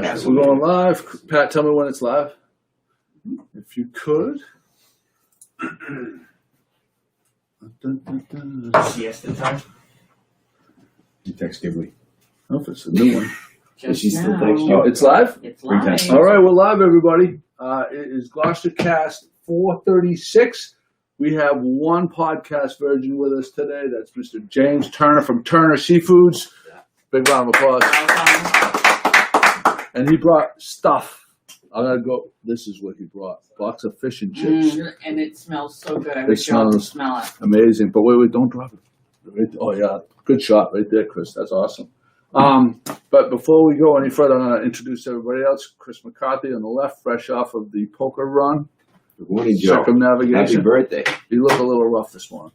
We're going live. Pat, tell me when it's live. If you could. Siesta time? You text Ghibli. Oh, if it's a new one. She still now. texts you. Oh, it's live? It's live. All right, we're live, everybody. It is GloucesterCast 436. We have one podcast version with us today. That's Mr. James Turner from Turner Seafoods. Big round of applause. And he brought stuff. I'm going to go. This is what he brought. Box of fish and chips. And it smells so good. I It wish y'all could smells smell it. amazing. But wait, don't drop it. Right, oh, yeah. Good shot right there, Chris. That's awesome. But before we go any further, I'm going to introduce everybody else. Chris McCarthy on the left, fresh off of the poker run. Good morning, Joe. Circumnavigation. Happy birthday. You look a little rough this morning.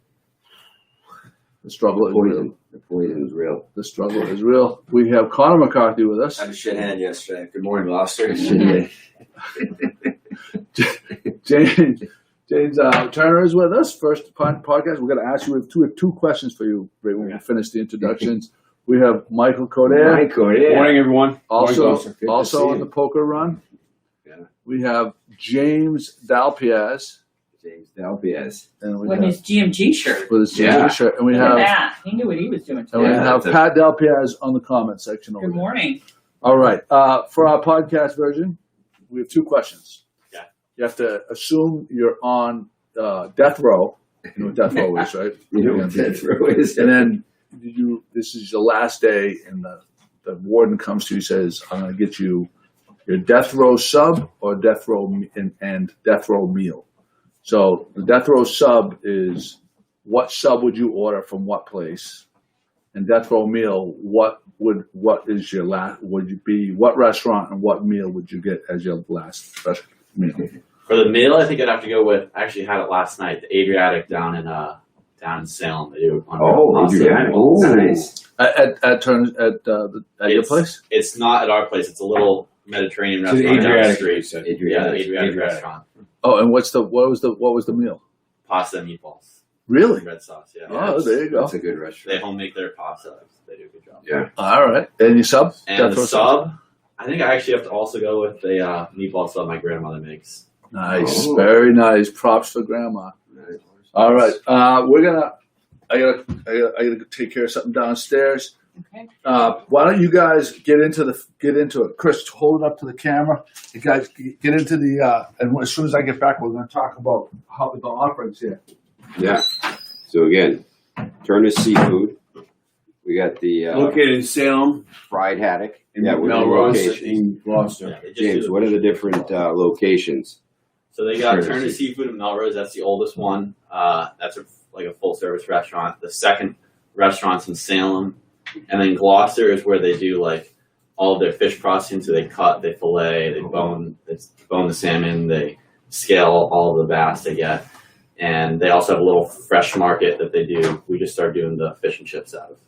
The struggle is real. The poison is real. The struggle is real. We have Connor McCarthy with us. I had a shit hand yesterday. Good morning, Gloucester. James Turner is with us. First podcast. We're going to ask you. We have two questions for you right when we finish the introductions. We have Michael Codair. Good morning, everyone. Also on the poker run. Yeah. We have James Dalpiaz. James Dalpiaz. And we With have, his GMG shirt. with his Yeah. shirt. And we Look at have that. He knew what he was doing and we today. have Pat Dalpiaz on the comment section over Good there. morning. All right. For our podcast version, we have two questions. Yeah. You have to assume you're on death row. You know what death row is, right? You know what death row is. And then this is your last day, and the warden comes to you and says, I'm going to get you your death row sub or death row and death row meal. So the death row sub is what sub would you order from what place? And death row meal, what is your last, would you be, what restaurant and what meal would you get as your last meal? For the meal, I think I'd have to go with. I actually had it last night. The Adriatic down in Salem. They do. Adriatic. Oh, nice. At your place? It's not at our place. It's a little Mediterranean So the restaurant down the Adriatic, street. Adriatic. The Adriatic restaurant. Oh, and what was the meal? Pasta and meatballs. Really? Red sauce. Yeah. Oh, there you go. That's a good They restaurant. home make their pasta. They do a good job. Yeah. All right. And your sub? And Death the row sub, I think I actually have to also go with the meatball sub my grandmother makes. Nice, Oh. very nice. Props for grandma. Nice. All right, I gotta take care of something downstairs. Okay. Why don't you guys get into it? Chris, hold it up to the camera. You guys get into and as soon as I get back, we're going to talk about how the offerings here. Yeah. So again, Turner Seafood. We got the Located in Salem, fried haddock. in Yeah, we're in Melrose, location. in Gloucester. Yeah, they just James, do what are the different locations? So they got Turner Turner Seafood in Melrose. That's the oldest one. That's like a full service restaurant. The second restaurant's in Salem, and then Gloucester is where they do like all of their fish processing. So they cut, they fillet, they bone the salmon, they scale all of the bass they get, and they also have a little fresh market that they do. We just started doing the fish and chips out of.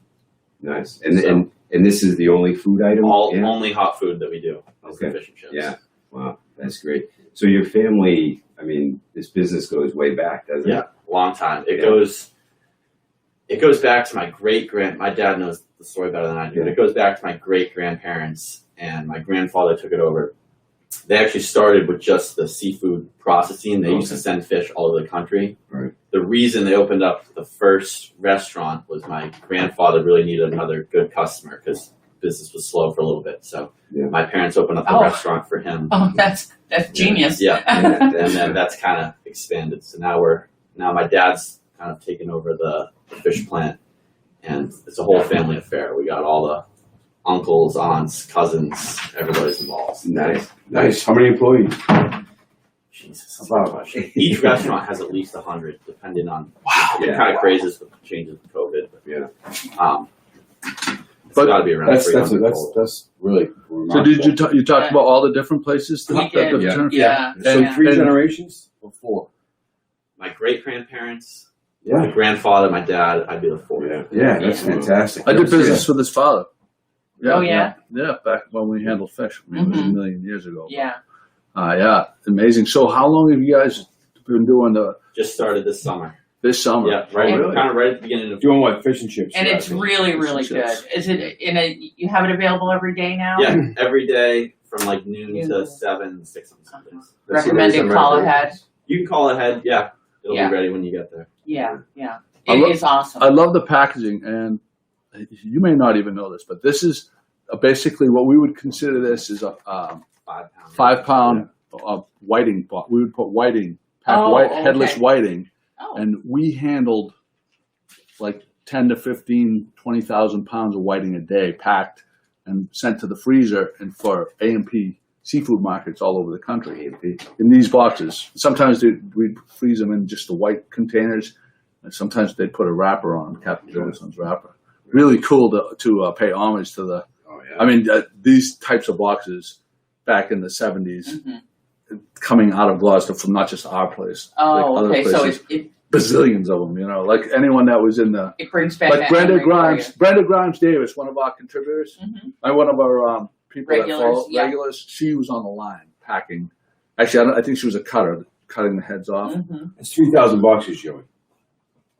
Nice. And this is the only food item? Yeah. Only hot food that we do is the Okay. fish and chips. Yeah. Wow, that's great. So your family, I mean, this business goes way back, doesn't Yeah, it? long time. It Yeah. goes back to my dad knows the story better than I do, but it goes back to my great grandparents, and my grandfather took it over. They actually started with just the seafood processing. They used to send fish all over the country. Right. The reason they opened up the first restaurant was my grandfather really needed another good customer because business was slow for a little bit. So Yeah. my parents opened up the Oh. restaurant for him. Oh, that's genius. Yeah. Yeah. And then that's kind of expanded. So now my dad's kind of taken over the fish plant, and it's a whole family affair. We got all the uncles, aunts, cousins, everybody's involved. Nice. Nice. How many employees? Jesus. About. Each restaurant has at least 100, depending on. It Yeah. kind of raises with changes with COVID. But, Yeah. it's got to be around That's 300 total. that's really So remarkable. did you talk about all the different places? We did. Yeah. So And- 3 and- generations or 4? My great grandparents, Yeah. my grandfather, my dad. I'd be the fourth. Yeah. Yeah, that's fantastic. I did business with his father. Oh, yeah? Yeah, back when we handled fish. I mean, it was a million years ago. Yeah. Yeah, amazing. So how long have you guys been doing Just started this summer. this summer? Yeah, right. Oh, really? Kind of right at the beginning of. Doing what? Fish and chips. And it's really, really good. Yes. Is it you have it available every day now? Yeah, every day from like noon to 7, 6 something. Recommended call ahead. You can call ahead. Yeah, it'll Yeah. be ready when you get there. Yeah, yeah. I It love- is awesome. I love the packaging, and you may not even know this, but this is basically what we would consider this is a 5 pound. 5 pound whiting. We would put whiting, pack Oh, white, okay. headless whiting, Oh, and we handled like 10 to 15, 20,000 pounds of whiting a day packed and sent to the freezer and for A&P seafood markets all over the country in these boxes. Sometimes we'd freeze them in just the white containers, and sometimes they'd put a wrapper on, Captain Johnson's wrapper. Really cool to pay homage to the. Oh, yeah. I mean, these types of boxes back in the 70s, coming out of Gloucester from not just our place, oh, like other okay. So places. it Bazillions of them, like anyone that was in the. it brings back Like that Brenda memory for Grimes Davis, one of our contributors, you. Mhm. one of our people Regulars, that follow yeah. regulars. She was on the line packing. Actually, I think she was a cutter, cutting the heads off. Mhm. It's 3,000 boxes, Joey.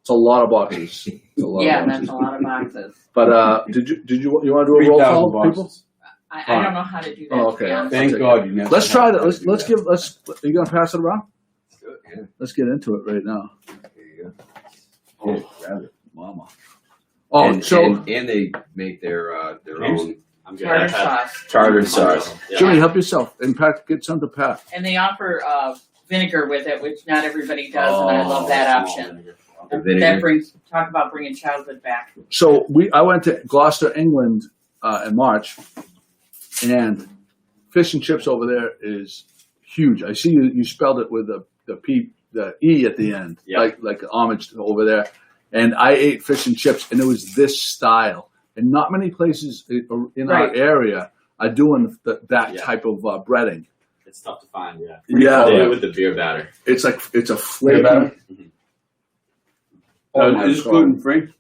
It's a lot of boxes. It's a lot Yeah, of that's boxes. a lot of boxes. But did you want to do a roll 3,000 call, people? boxes. I don't know how to do that. Oh, to okay. be honest. Thank I'll take God you never. Let's try that. had to Let's do are you gonna pass it around? Yeah. Let's get into it right now. There you go. Oh, grab it. mama. Oh, and, so and they make their James? own I'm good. Tartar I've had sauce. tartar sauce. Yeah. Jimmy, help yourself and get some to Pat. And they offer vinegar with it, which not everybody does, and I love that option. The That vinegar. talk about bringing childhood back. So I went to Gloucester, England, in March, and fish and chips over there is huge. I see you spelled it with the E at the end, Yeah. like homage over there. And I ate fish and chips, and it was this style. And not many places in our Right. area are doing that Yeah. type of breading. It's tough to find. Yeah. Yeah. They do it with the beer batter. It's a Beer flaky. batter? Oh my Is this God. gluten free?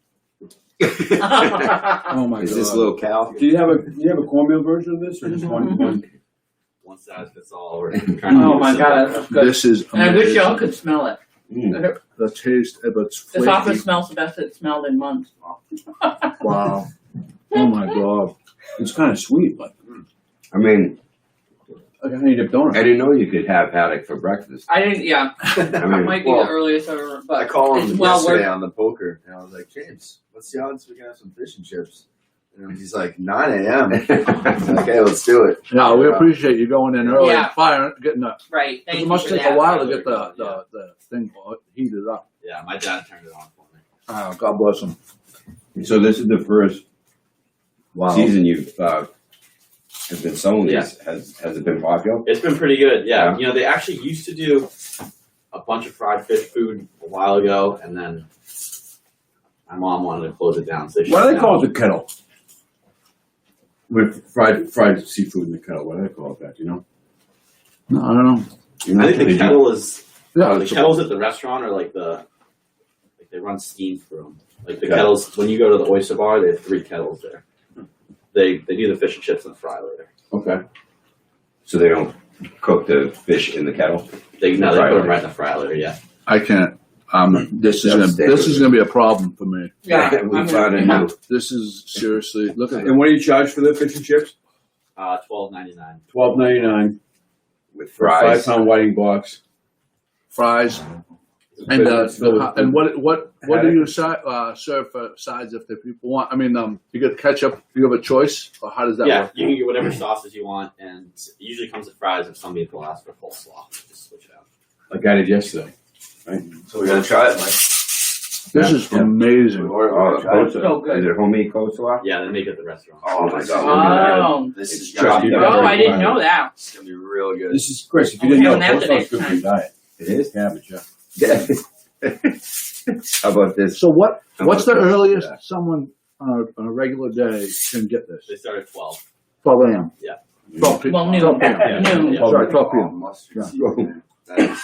Oh my Is god! this little cow? Do you have a cornmeal version of this, or just one? One size fits all. We're Oh my god, that's good. This is And I wish amazing. y'all could smell it. Mm. The taste, but it's This flaky. office smells the best it's smelled in months. Wow! Oh my god! It's kind of sweet, but I mean, like a honey dip donut. I didn't know you could have haddock for breakfast. I didn't, yeah. I That mean, might be well, the earliest ever, but I called him it's well yesterday worth on the poker, and I was like, James, what's the odds we can have some fish and chips? And he's like, 9 a.m. Okay, let's do it. Yeah, we appreciate you going in early Yeah. and firing, getting the. right. Thank It you must for take that. a while to get the thing heated up. Yeah, my dad turned it on for me. Oh, God bless him. So this is the first Wow. season you've have been selling Yeah. these. Has it been popular? It's been pretty good. Yeah. You know, they actually used to do a bunch of fried fish food a while ago, and then my mom wanted to close it down. So they Why shut do they it call down. it the kettle? With fried seafood in the kettle. Why do they call it that? Do you know? No, I don't know. You know I think what the they kettle is Yeah, the it's kettles at the restaurant are like they run steam through them. Like the Okay. kettles when you go to the oyster bar, they have 3 kettles there. They do the fish and chips and fry later. do? Okay. So they don't cook the fish in the kettle? They put Fry them later. right in the fry later. Yeah. I can't. This is That's gonna be a problem for me. Yeah. We I'm found a gonna- new. This is seriously. Look at it. And what do you charge for the fish and chips? $12.99. $12.99 With for a fries. 5-pound whiting box. Fries and what do you serve for sides if the people want? I mean, you get ketchup. Do you have a choice, or how does that Yeah, work? you can get whatever sauces you want, and it usually comes with fries. If some people ask for coleslaw, just switch it out. Like I did yesterday. Right? So we're going to try it, Mike. This is amazing. We're Oh, gonna try it. So good. Is it homemade coleslaw? Yeah, they make it at the restaurant. Oh my god. Oh. This is It's gonna be chopped up. Oh, I didn't know that. It's gonna be real good. This is Chris. If you I'm didn't know, having that the coleslaw's next good for your diet. It is? Cabbage, yeah. Yeah. How about this? So what's the How much is earliest that? someone on a regular day can get this? They start at 12. 12 a.m. Yeah. 12 p.m. Well, noon. 12 p.m. Yeah. Noon. Yeah. Sorry, 12 Oh, p.m. mustard Yeah. seed, man. That is,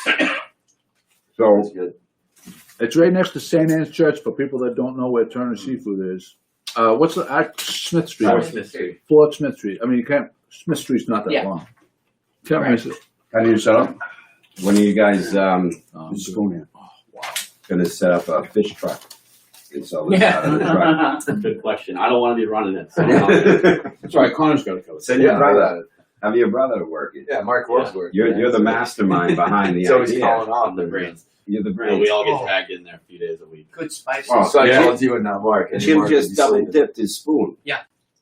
So, that's good. It's right next to St. Anne's Church. For people that don't know where Turner Seafood is, what's the Smith Street? Fort Smith Street. Fort Smith Street. I mean, you can't. Smith Street's not that Yeah. long. Can't Right. miss it. How do you set up? when are you guys Just spoon here. gonna set up a fish truck? And sell this out of the truck? Yeah. Good question. I don't want to be running it. So That's right. Connor's got to cover. Send your brother. Have your brother work it. Yeah, Mark Warsworth. You're the mastermind behind the So he's idea. calling off The brains. You're the You know, brains. we all get dragged in there a few days a week. Good spicy. Oh, So I yeah. called you and not Mark. And Jim Mark would just be double sleeping. dipped his spoon.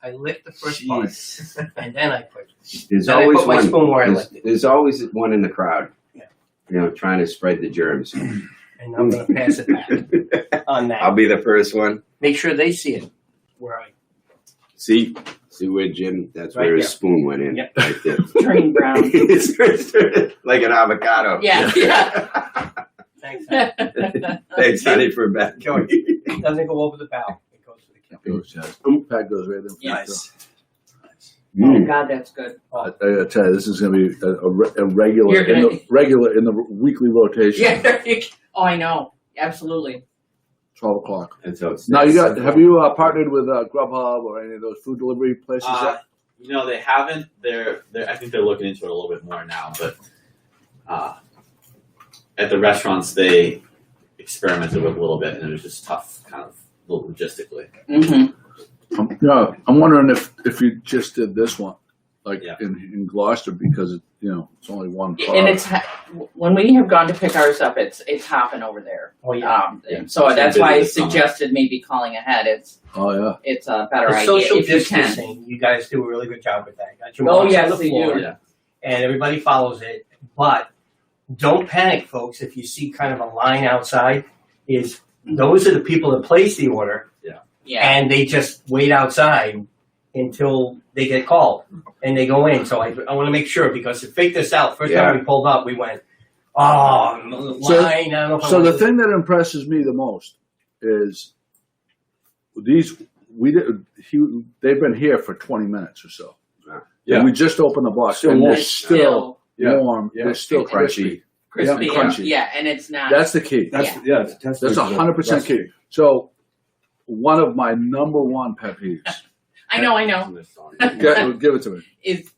I licked the first part, Jeez. and then I put. There's Then I always put my one. spoon where I There's, licked it, there's always one in the crowd. Yeah. You know, trying to spread the germs. and I'm gonna pass it back on that. I'll be the first one. Make sure they see it. Where I See where Jim? That's Right where his there. spoon went in. Yep. Right there. Turning brown. It's like an avocado. Yeah. thanks. Thanks, honey, for back. It doesn't go over the bow. It goes to the cap. Goes, yeah. Pat goes right in. Yes. Mm. Oh God, that's good. I gotta tell you, this is gonna be a regular, You're gonna- in the weekly rotation. Yeah. Oh, I know. Absolutely. 12 o'clock. That's how it's Now have you partnered with Grubhub or any of those food delivery places yet? You know, they haven't. They're. I think they're looking into it a little bit more now. But at the restaurants, they experimented with a little bit, and it was just tough, kind of logistically. Mm-hmm. I'm wondering if you just did this one, like Yeah. in Gloucester, because it's only one car. And it's when we have gone to pick ours up, it's hopping over there. Oh yeah. So It's that's been why I busy this summer. suggested maybe calling ahead. It's Oh yeah. a better The idea social if you can. distancing, you guys do a really good job with that. Got your Oh, marks yes, on the they floor, do. Yeah. and everybody follows it. But don't panic, folks. If you see kind of a line outside, those are the people that place the order, Yeah. and they just wait outside until they get called, and they go in. So I want to make sure, because to fake this out, first time we pulled up, we went, line. I don't know if I So want the to- thing that impresses me the most is they've been here for 20 minutes or so. Yeah. And we just opened the box Still and warm. they're still Yeah. warm. Yeah. They're still Crunchy. crispy. Crispy. Yeah, crunchy. Yeah, and it's not. That's the key. That's That's 100% key. So one of my number one pet peeves. I know. Give it to me.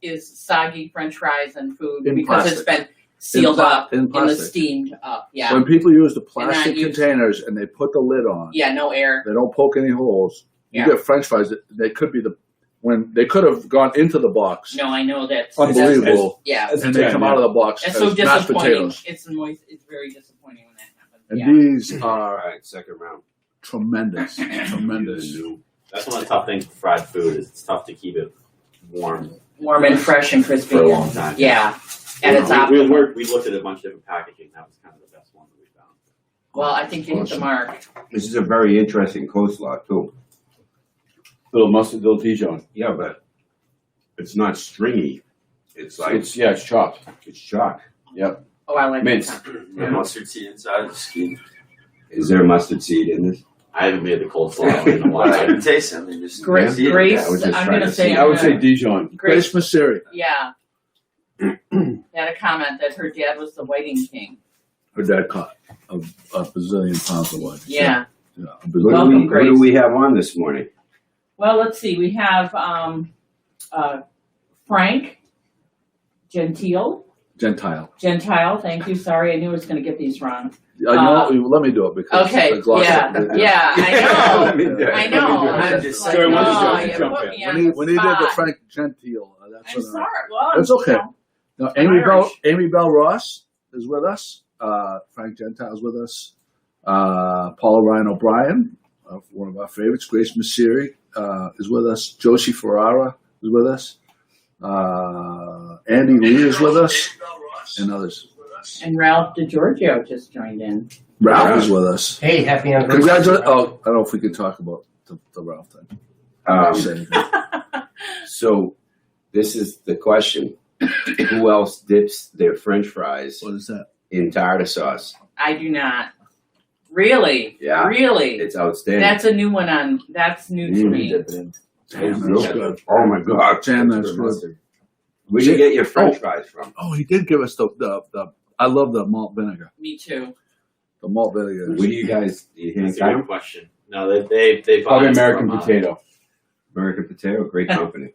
is soggy French fries and food In because plastic. it's been sealed up in in the plastic. steamed up. Yeah. When people use the They're not plastic used- containers and they put the lid on, Yeah. No air. they don't poke any holes. Yeah. You get French fries that they could be when they could have gone into the box. No, I know that's Unbelievable. Yeah. And they come out of the box That's as so mashed disappointing. potatoes. It's moist. It's very disappointing when that happens. And Yeah. these All are right, second round. tremendous. Tremendous. That's one of the tough things with fried food is it's tough to keep it warm Warm and fresh and crispy. for a long time. Yeah. And it's we optimal. looked at a bunch of different packaging. That was kind of the best one that we found. Well, I think you hit the mark. This is a very interesting coleslaw too. Little mustard, little Dijon. Yeah, but it's not stringy. It's like It's chopped. it's chalk. Yep. Oh, I like Minced. Yeah, mustard seed inside the skin. Is there mustard seed in this? I haven't made the coleslaw in a Well, I while. can taste them. They just Grace. see it. Grace. I was just I'm trying gonna to say. see. I would say Dijon. Grace Masseri, Yeah. Had a comment that her dad was the whiting king. her dad caught a bazillion pounds of white. Yeah. Yeah, a What bazillion. Welcome, do, what do Grace. we have on this morning? Well, let's see. We have Frank Gentile. Gentile. Thank you. Sorry, I knew I was going to get these wrong. Let me do it because Okay. the Gloucester- Yeah. I Let me know. do it. I know. Let me I do was it. just Sorry, like, why don't you oh, jump you in? put me When on he the did the spot. Frank Gentile, that's I'm what sorry. Well, That's you okay. know. Now, I'm Amy Bell Ross is with us. Frank Gentile is with us. Paula Ryan O'Brien, one of our favorites. Grace Masseri is with us. Josie Ferrara is with us. Andy Lee is with us, and others. And Ralph DiGiorgio just joined in. Ralph is with us. Hey, happy anniversary. Congratulations! Oh, I don't know if we can talk about the Ralph thing. Say anything. So this is the question: who else dips their French fries What is that? in tartar sauce? I do not. Really? Yeah. Really? It's outstanding. That's a new one on. That's new to me. Dip it in. Damn, that's good. Oh my god! Damn, that's Good good. mustard. Where'd you get your French fries from? Oh, he did give us the. I love the malt vinegar. Me too. The malt vinegar. Where do you guys? Do you That's think a good question. No, they buy Probably it American from, potato. American Potato, great company.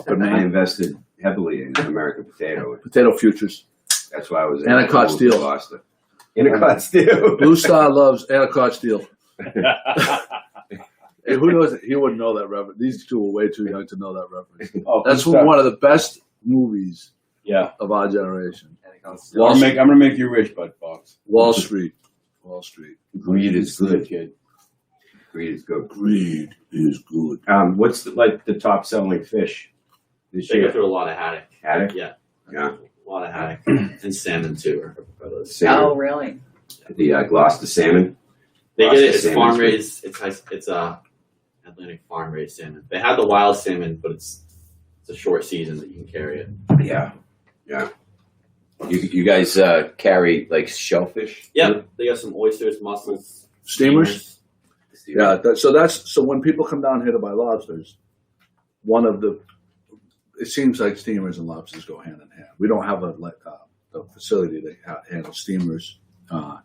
Good I man. invested heavily in American Potato. Potato futures. That's why I was Anacott Steel. Gloucester. Anacott Steel. Blue Star loves Anacott Steel. Hey, who knows? He wouldn't know that reference. These two are way too young to know that reference. Oh, That's good stuff. one of the best movies Yeah. of our generation. I'm gonna make you rich, Bud Fox. Wall Street. Wall Street. Greed is good. Kid. Greed is good. Greed is good. What's the top selling fish this They go year? through a lot of haddock. Haddock? Yeah. Yeah. A lot of haddock and salmon too. Are those. Salmon. Oh, really? The Gloucester salmon. They get it. It's Gloucester farm salmon's raised. It's Atlantic farm raised salmon. They have the wild salmon, but it's a short season that you can carry it. good. Yeah. Yeah. You guys carry like shellfish? Yeah, they got some oysters, mussels, Steamers? Yeah, so when people come down here to buy lobsters, it seems like steamers and lobsters go hand in hand. We don't have a facility that handles steamers, and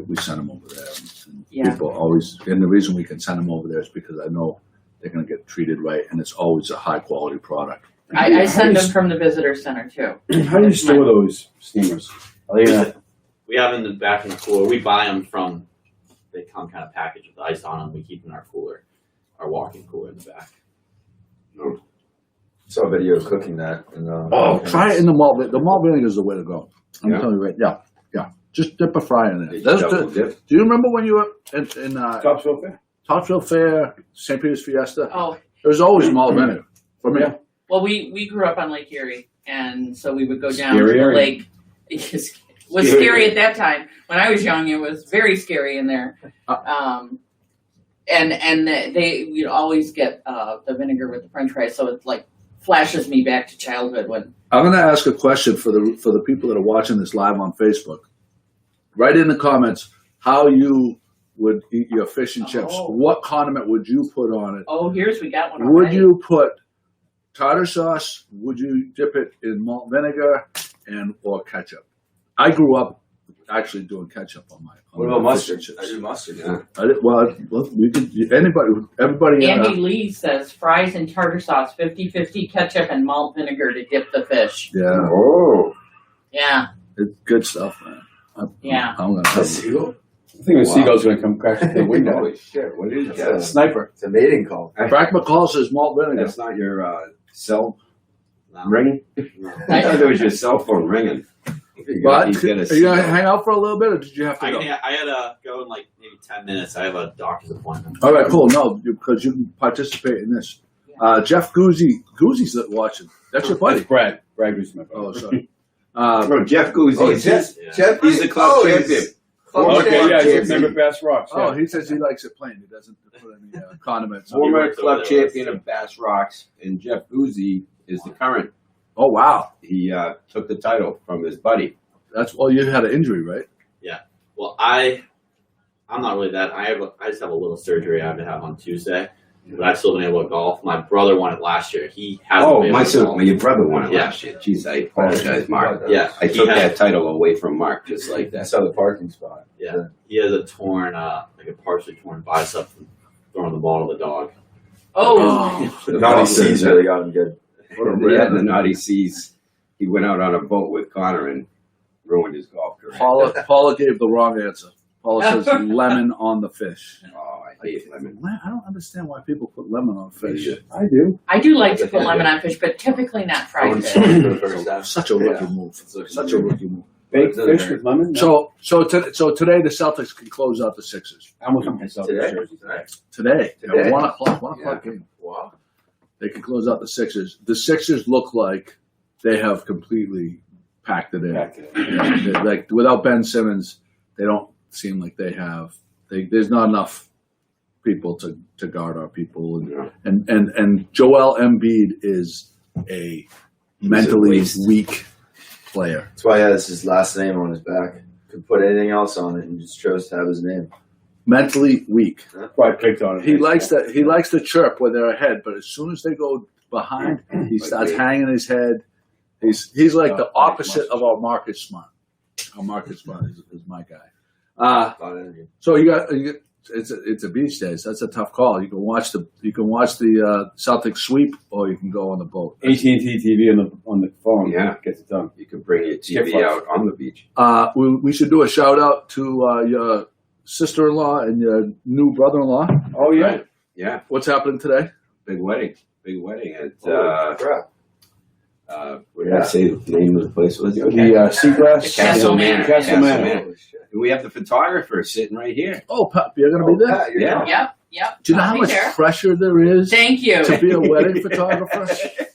we send them over there. And Yeah. people always, and the reason we can send them over there is because I know they're going to get treated right, and it's always a high quality product. I send them from the visitor center too. How do you store those steamers? Are they in We have in the back in the cooler. We buy them from. They come kind of packaged with ice on them. We keep them in our cooler, our walk-in cooler in the back. Saw a video of cooking that. And, Try it in the malt. The malt vinegar is the way to go. I'm Yeah. telling you right. Yeah. Just dip a fry in They there. double dip. Do you remember when you were in Topsfield Fair? Topsfield Fair, St. Peter's Fiesta? Oh, There was always malt vinegar for me. Yeah. well, we grew up on Lake Erie, and so we would go down Scary to the area. lake. It was scary at that time. When I was young, it was very scary in there. And we'd always get the vinegar with the French fries, so it like flashes me back to childhood when. I'm going to ask a question for the people that are watching this live on Facebook. Write in the comments how you would eat your fish and chips. Oh. What condiment would you put on it? Oh, we got one. Would already. you put tartar sauce? Would you dip it in malt vinegar or ketchup? I grew up actually doing ketchup on my. What about my mustard? fish and I chips. do mustard. Yeah. We could. Everybody. Andy Lee says fries and tartar sauce, 50-50 ketchup and malt vinegar to dip the fish. Yeah, Oh. Yeah, it's good stuff, man. Yeah. I'm gonna. A seagull? I think a Wow. seagull's gonna come crash through the window. Holy shit! What is That's that? a Sniper. It's a mating call. Frank McCall says malt vinegar. That's not your cell No. ringing. I thought it was your cell phone ringing. But He's got a are you gonna seagull. hang out for a little bit, or did you have to go? I had to go in like maybe 10 minutes. I have a doctor's appointment. All right, cool. No, because you can participate in this. Jeff Guzzi's watching. That's your buddy. That's Brad. Brad was my Oh, brother. sorry. Bro, Jeff Guzzi. Oh, is Jeff. his- Yeah. Jeff, He's the club champion. Okay, yeah, he's a champion. member of Bass Rocks. Oh, Yeah. he says he likes it plain. He doesn't put any condiments on it. Former worked club over there. champion of Bass Rocks, and Jeff Guzzi is the current. Oh, wow. He took the title from his buddy. You had an injury, right? Well, I'm not really that. I just have a little surgery I have to have on Tuesday, but I've still been able to golf. My brother won it last year. He hasn't Oh, been my able to son, golf. your brother won it Yeah. last year. Jeez, I apologize, Mark. Yeah, I he took has- that title away from Mark just like I that. saw the parking spot. Yeah, he has a torn, like a partially torn bicep from throwing the ball to the dog. Oh, The naughty C's really got him good. What a Yeah, random- the naughty seas. He went out on a boat with Connor and ruined his golf career. Paula gave the wrong answer. Paula says lemon on the fish. Oh, I hate lemon. I don't understand why people put lemon on fish. I do. I do like to put lemon on fish, but typically not fried fish. Such a rookie move. Such a rookie move. Baked fish with lemon? No. So today the Celtics can close out the Sixers. I almost put myself in Today? jersey. Today, Today? at 1 o'clock. 1 o'clock game. Wow. They can close out the Sixers. The Sixers look like they have completely packed it in. Back to that. Yeah, like without Ben Simmons, they don't seem like they have. There's not enough people to guard our people, Yeah. and Joel Embiid is a mentally waste. weak player. That's why he has his last name on his back. Could put anything else on it and just chose to have his name. Mentally weak. Probably picked on it. He likes to chirp when they're ahead, but as soon as they go behind, he starts hanging his head. He's like the opposite of our Marcus Smart. Our Marcus Smart is my guy. So it's a beach days. That's a tough call. You can watch the Celtics sweep, or you can go on the boat. AT&T TV on the phone. Yeah. Gets it done. You could bring your TV Skip out on the beach. We should do a shout out to your sister-in-law and your new brother-in-law. Oh, yeah. Yeah, What's happening today? big wedding. Big wedding at Crap. what did I say the name of the place was? The Seagrass. Castle Manor. Castle Manor. Holy shit. And we have the photographer sitting right here. Oh, Pat, you're going to be there? Pat, you're Yeah. coming. Yep. Do you know I'll how be much there. pressure there is Thank you. to be a wedding photographer?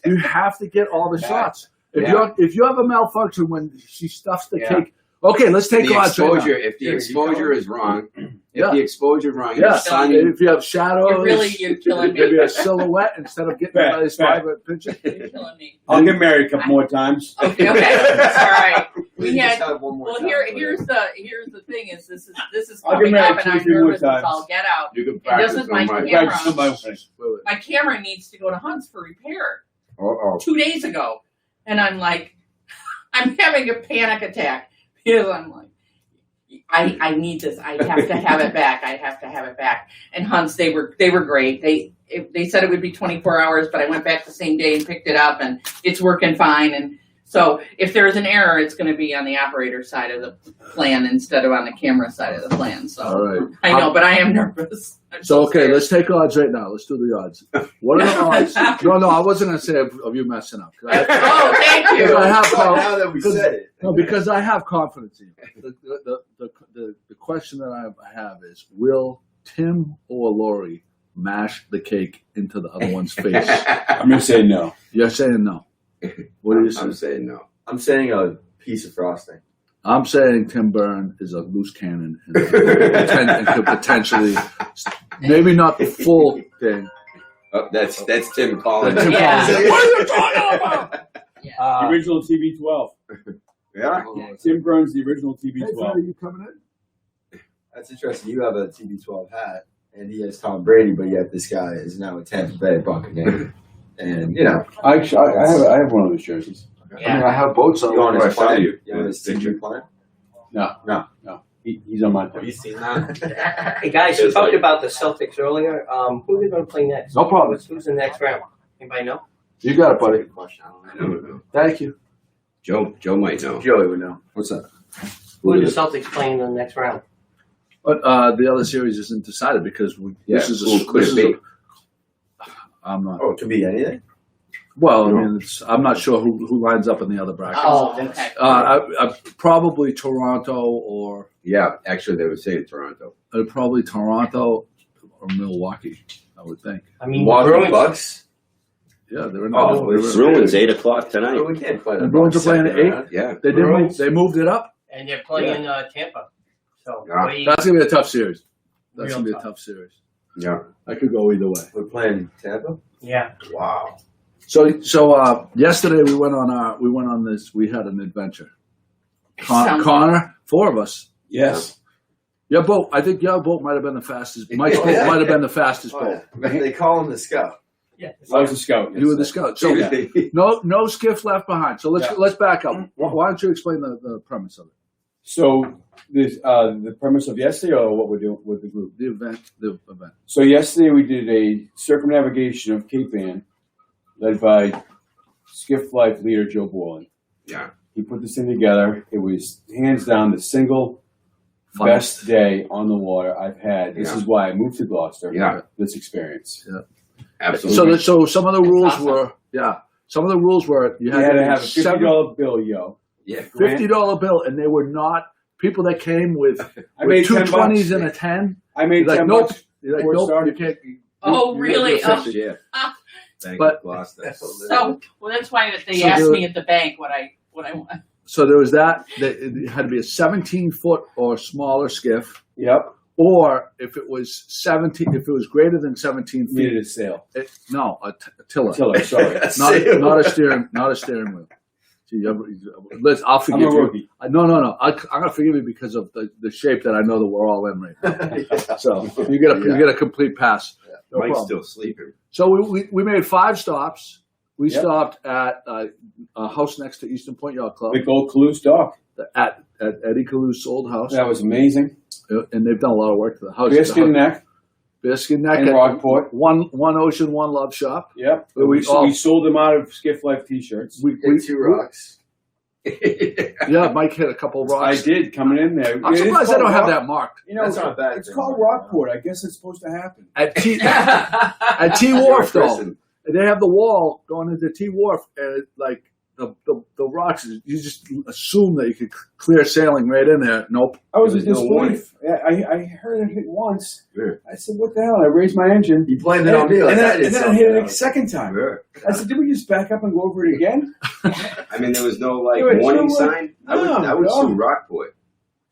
You have to get all the shots. Yeah. If you have a malfunction when she stuffs the Yeah. cake, okay, let's take The odds right now. exposure, if the exposure is wrong, Yeah. the exposure is wrong, Yeah, the sun, if you have shadows, You're killing me. maybe a silhouette instead of getting a nice Pat. private picture. You're killing me. I'll get married a couple more times. Okay. All right. We We just had. have one more Well, time. here's the thing is this is I'll get coming married up and 2 or I'm 3 more nervous as times. all get out. you can And practice doesn't on my my. camera- Practice on my wedding. My camera needs to go to Hunt's for repair Uh-oh. 2 days ago, and I'm like, I'm having a panic attack because I'm like, I need this. I have to have it back. I have to have it back. And Hunt's, they were great. They said it would be 24 hours, but I went back the same day and picked it up, and it's working fine. And so if there's an error, it's going to be on the operator side of the plan instead of on the camera side of the plan. So All right. I know, but I am nervous. I'm So, okay, scared. let's take odds right now. Let's do the odds. What are the odds? No, I wasn't going to say of you messing up. Oh, thank you. Because I have Well, now that we because- said it. No, because I have confidence in you. The question that I have is, will Tim or Lori mash the cake into the other one's face? I'm going to say no. You're saying no. What do you say? I'm saying no. I'm saying a piece of frosting. I'm saying Tim Byrne is a loose cannon and could potentially, maybe not the full thing. Oh, that's Tim calling. Tim Yeah. Collins. What are you talking about? The original TB12. Yeah. Tim Burns, the original Hey, TB12. Fred, are you coming in? That's interesting. You have a TB12 hat, and he has Tom Brady, but yet this guy is now a Tampa Bay Buccaneer. And, you know, I have one of those jerseys. I mean, I have boats on you on I his saw plan? you. You on his Picture. TB plan? No. He's on my Have team. you seen that? Hey guys, you It's talked like- about the Celtics earlier. Who are they going to play next? No problem. Who's in the next round? Anybody know? You got it, buddy. Good question. I I don't know. don't know. Thank you. Joe might know. Joey would know. What's that? Who are the Celtics playing in the next round? But the other series isn't decided because this is who could this it is be? I'm not. Oh, it could be anything. Well, I mean, I'm not sure who lines up in the other bracket. Oh, okay. Probably Toronto or Yeah, actually, they would say Toronto. probably Toronto or Milwaukee. I would think. I mean, the Milwaukee Bruins. Bucks. Yeah, they're in. Oh, they're- Bruins 8:00 tonight. Oh, we can't play The the Bruins Bucks are playing second at round. Yeah. They did. Bruins. They moved it up. And they're playing Tampa. So, Yeah. what do you- That's gonna be a tough series. That's Real gonna be a tough. tough series. Yeah. I could go either way. We're playing Tampa. yeah. Wow. So yesterday we went on this. We had an adventure. Sounds- Connor, 4 of us. Yes. Your boat. I think your boat might have been the fastest. Mike's Oh, boat yeah. might have been the fastest Oh, boat. yeah. They call him the scout. Yeah. I was a scout. You were the scout. So no skiff left behind. So let's back up. Why don't you explain the premise of it? So this the premise of yesterday, or what we're doing with the group. The event. So yesterday we did a circumnavigation of Cape Ann, led by Skiff Life leader Joe Borland. Yeah. He put this thing together. It was hands down the single best day on the water I've had. This Yeah. is why I moved to Gloucester. Yeah. This experience. Absolutely. So some of the rules awesome. were Some of the rules were You had to have a $50 bill, yo. yeah. $50 bill, and they were not people that came with I made two 10 20s bucks. and a 10. I made Like 10 nope. bucks. You're like, Before nope, starting. you can't. Oh, you really? gotta do 50. Yeah. Ah. Thank But- you, Gloucester. So, well, that's why they So asked the- me at the bank what I want. So there was that. It had to be a 17-foot or smaller skiff, Yep. or if it was 17, if it was greater than 17 feet, Needed a sail. a tiller, Tiller, sorry. not a steering wheel. Gee, I'll I'm forgive a you. rookie. No. I'm gonna forgive you because of the shape that I know that we're all in right now. So you get a complete pass. No Mike's problem. still sleeping. So we made 5 stops. We Yep. stopped at a house next to Eastern Point Yacht Club Big old Calouse dock. at Eddie Calouse's old house, That was amazing. and they've done a lot of work to the house. Biscuit Neck Biscuit Neck and at Rockport. One Ocean, One Love Shop. Yep. We We all- sold them out of Skiff Life t-shirts. We, Hit 2 rocks. yeah, Mike hit a couple of I rocks. did coming in there. I'm It is surprised they called don't have Rock- that marked You know, That's not a bad it's thing. called Rockport. I guess it's supposed to happen. at T Wharf though. Listen, And they have the wall going into T Wharf, and like the rocks. You just assume that you could clear sailing right in there. Nope. I was in There was no disbelief. I heard it hit once. I said, "What the hell?" I raised my engine. You blamed it on me. Like, and I did then I something hit it a else. second time. Sure. I said, "Did we just back up and go over it again?" I mean, there was no like Wait, warning so what? sign. I would No. sue Rockport.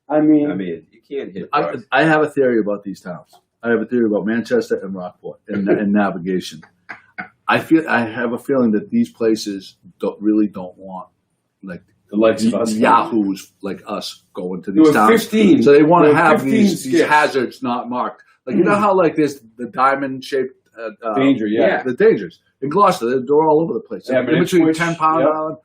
I mean, You can't hit rocks. I have a theory about these towns. I have a theory about Manchester and Rockport and navigation. I have a feeling that these places really don't want like the likes of us. yahoos like us going to There these were towns. 15. So they want There to were have 15 these skiffs. hazards not marked. Like you know how like there's the diamond shaped Danger, yeah. the dangers in Gloucester. They're all over the place. Yeah, in but between Ipswich, 10 Pound yep. Island,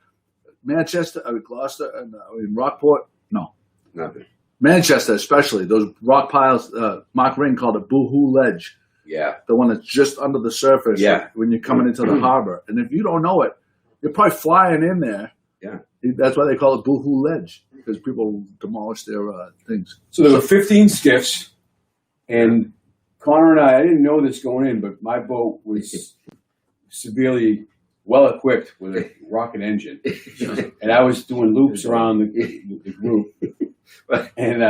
Manchester, Gloucester, and Rockport. No. Nothing. Manchester, especially those rock piles. Mark Ring called it Boohoo Ledge, Yeah. the one that's just under the surface. Yeah. When you're coming into the harbor, and if you don't know it, you're probably flying in there. Yeah. That's why they call it Boohoo Ledge because people demolish their things. So there were 15 skiffs, and Connor and I didn't know this going in, but my boat was severely well equipped with a rocket engine, and I was doing loops around the group. And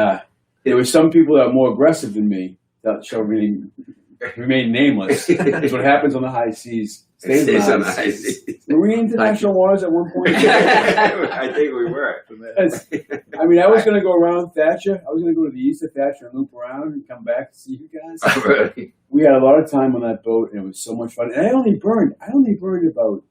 there were some people that were more aggressive than me that shall remain nameless. That's what happens on the high seas. Stays on the high seas. Were we in international waters at one point? I think we were. I mean, I was going to go around Thatcher. I was going to go to the east of Thatcher and loop around and come back to see you guys. Really? We had a lot of time on that boat, and it was so much fun. And I only burned about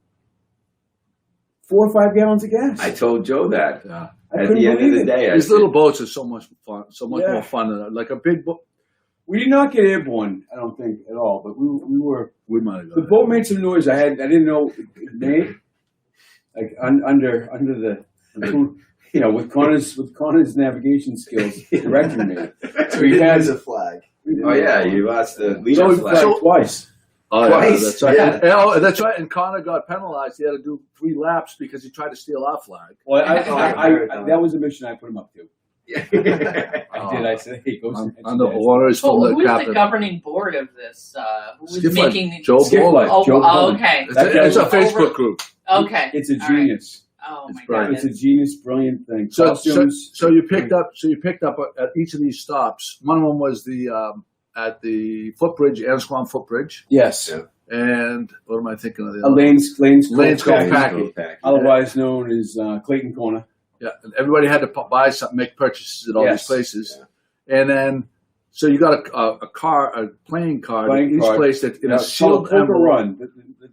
4 or 5 gallons of gas. I told Joe that. Yeah. I At couldn't the end of believe the it. day, I These said, little boats are so much fun, so much Yeah. more fun than like a big boat. We did not get airborne, I don't think, at all. But we were. We might have The gone boat made some noise. I didn't know it made, like under the, with Connor's navigation skills directing me. So he has a flag. oh yeah, you lost the So leader's he flag. flagged twice. Oh, Twice. yeah, that's right. Yeah. And that's right. And Connor got penalized. He had to do 3 laps because he tried to steal our flag. Well, I that was the mission I put him up to. Yeah. I did. I said, "Hey, go." On the orders So from the who is the captain. governing board of this? Who is Skip making Life. the? Joe Skip Ball. Life. Oh, Joe Ball. okay. It's a Over- Facebook group. Okay. It's a All right. genius. Oh It's my brilliant. god. It's a genius, brilliant thing. So Costumes. you picked up at each of these stops. One of them was at the footbridge, Annisquam footbridge. Yes. Yeah. And what am I thinking of the other? Lane's Lane's Cove Cove Pack, Pack. otherwise known as Clayton Corner. Yeah, and everybody had to buy something, make purchases at all Yes. these places, and then so you got a playing card Playing at each card. place that in Yeah, a it's called sealed Poker envelope. Run. The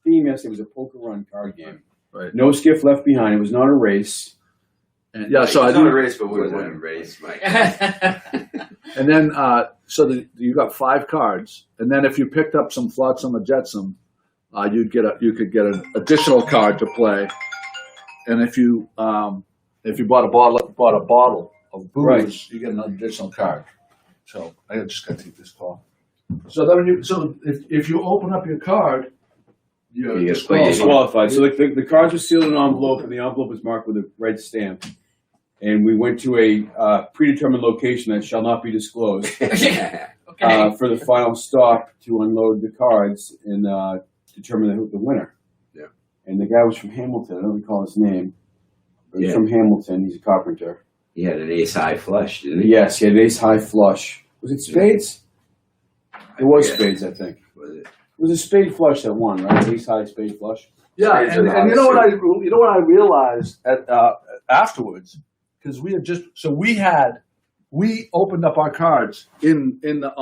theme yesterday was a poker run card game. Right. No skiff left behind. It was not a race. And, yeah, so I it's not a do, race, but we won a race, Mike. and then you got 5 cards, and then if you picked up some flotsam or jetsam, you could get an additional card to play, and if you bought a bottle of booze, Right. you get an additional card. So I just got to take this call. So then if you open up your card, you're You get disqualified. Disqualified. So the cards were sealed in an envelope, and the envelope was marked with a red stamp. And we went to a predetermined location that shall not be disclosed Okay. for the final stop to unload the cards and determine the winner. Yeah. And the guy was from Hamilton. I don't recall his name. But he's Yeah. from Hamilton. He's a carpenter. He had an ace high flush, didn't he? Yes, he had ace high flush. Was it spades? It was Yeah. spades, I think. Was it? It was a spade flush that won, right? Ace high spade flush. Yeah, Spades and are you know what I realized afterwards because we opened up our cards on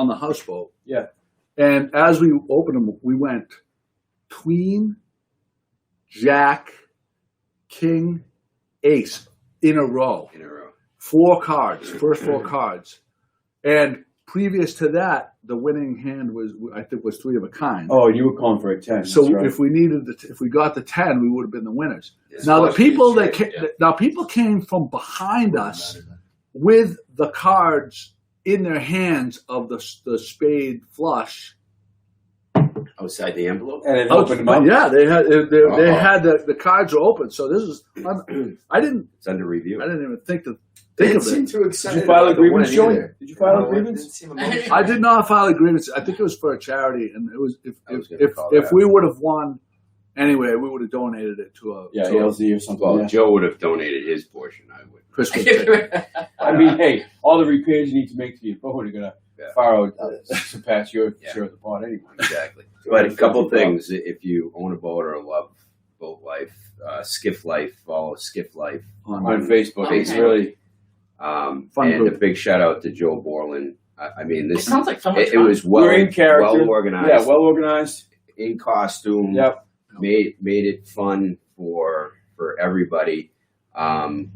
the houseboat. Yeah. And as we opened them, we went queen, jack, king, ace in a row. In a row. 4 cards, first 4 cards. And previous to that, the winning hand was 3 of a kind. Oh, you were calling for a 10. So That's right. if we got the 10, we would have been the winners. Yes, Now the flush people means that straight, came, people came from behind us with the cards in their hands of the spade flush. outside the envelope. And it opened them up. Yeah, they had Oh. had the cards were open. So this is I didn't It's under review. even think of Didn't seem it. too excited. Did you file a about the grievance, win Joey? either. Did you file a No, it grievance? didn't seem emotional. I did not file a grievance. I think it was for a charity, and it was I was gonna if call if that we would have won anyway, we would have donated it to a to a ALZ or something. Well, yeah. Joe would have donated his portion. I would. Christmas dinner. I mean, hey, all the repairs you need to make to your boat are gonna far out surpass your share of the pot anyway. Exactly. But a couple things, if you own a boat or love boat life, Skiff Life, follow Skiff Life On Facebook, Okay. it's really Fun and group. a big shout out to Joe Borland. I mean, It this sounds like so much it fun. was well, we're in character, well organized, yeah, well organized. in costume. Yep. Made it fun for everybody.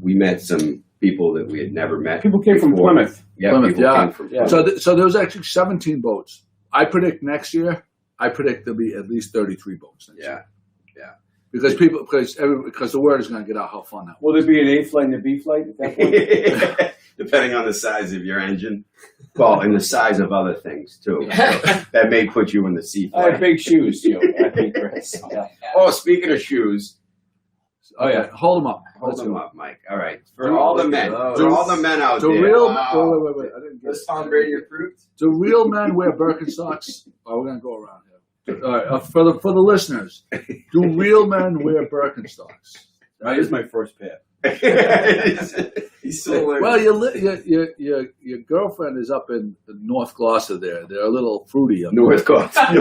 We met some people that we had never met. People came from before. Plymouth. Yeah, Plymouth, people yeah. came from Yeah. Plymouth. So there was actually 17 boats. I predict next year. I predict there'll be at least 33 boats next year. Because the word is going to get out how fun that was. Will there be an A flight and a B flight at that point? Depending on the size of your engine. Well, and the size of other things too. So that may put you in the C I have flight. big shoes, Joe. I think, Chris. Yeah. Oh, speaking of shoes, Oh yeah. Hold them up. hold Let's them go. up, Mike. All right, for all the men, Oh, for all the men out Do there. real Wow. wait. I didn't get Was it. Tom Brady approved? Do real men wear Birkenstocks? Oh, we're going to go around here. All right, for the listeners, do real men wear Birkenstocks? That is my first pair. He's still learning. Well, your girlfriend is up in North Gloucester. They're a little fruity up there. North Gloucester. I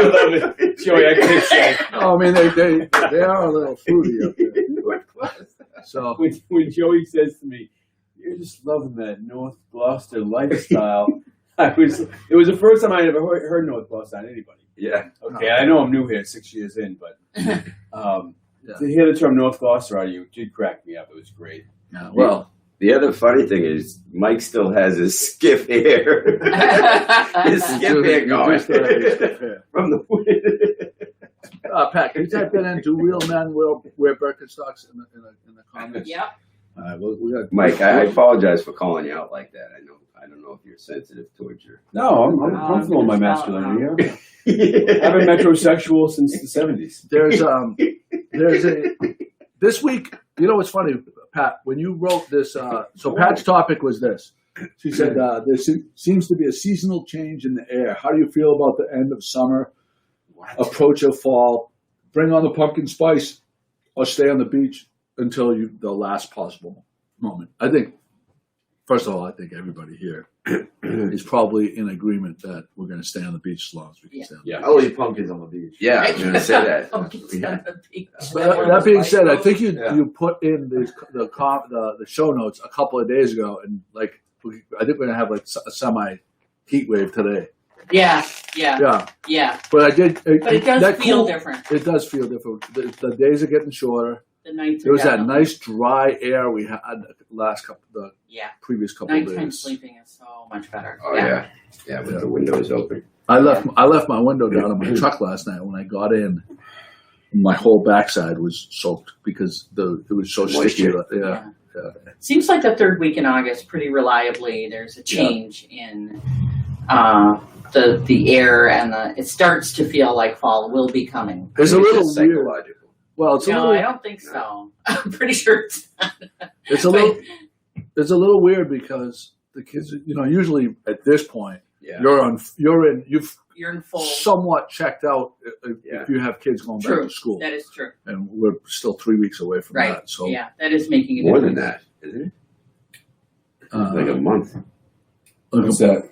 love it. Joey, I can't say. Oh, I mean, they are a little fruity up there. So When Joey says to me, "You're just loving that North Gloucester lifestyle," it was the first time I ever heard North Gloucester on anybody. Yeah. Okay, I know I'm new here, 6 years in, but Yeah. to hear the term North Gloucester out of you did crack me up. It was great. yeah, well, The other funny thing is, Mike still has his skiff hair. His skip hair you going. just gotta have your stiff hair. From the Pat, can you type that in? Do real men wear Birkenstocks in the comments? Yep. All right, well, we got Mike, I apologize for calling you out like that. I don't know if you're sensitive towards your. No, I'm comfortable in my masculinity here. I've been metrosexual since the 70s. There's this week. You know what's funny, Pat? When you wrote this, so Pat's topic was this. She said there seems to be a seasonal change in the air. How do you feel about the end of summer, approach of fall? Bring on the pumpkin spice, or stay on the beach until the last possible moment. I think, first of all, I think everybody here is probably in agreement that we're going to stay on the beach as long as we can stay on the beach. I'll eat pumpkins on the beach. Yeah, I was going to say that. Pumpkins on the beach. But that being said, I think Yeah. you put in the show notes a couple of days ago, and I think we're gonna have like a semi heat wave today. Yeah. Yeah, but I did. But it does that feel cool- different. It does feel different. The days are getting shorter. The nights There was that are nice dry air we had the Yeah. previous couple of Nighttime days. sleeping is so much better. Oh yeah, with the windows open. I left my window down on my truck last night. When I got in, my whole backside was soaked because it was so sticky. Moisture. Yeah. Seems like the third week in August, pretty reliably, there's a change in the air, and it starts to feel like fall will be coming. It's a little weird. psychological. Well, it's a No, little. I don't think so. I'm pretty sure it's not. It's a little. It's a little weird because the kids, usually at this point, Yeah. you've You're in full. somewhat checked out Yeah. if you have kids going back True. to school, That is true. and we're still 3 weeks away from Right. that. So Yeah, that is making a More than difference. that, isn't it? uh, Like a month What's that?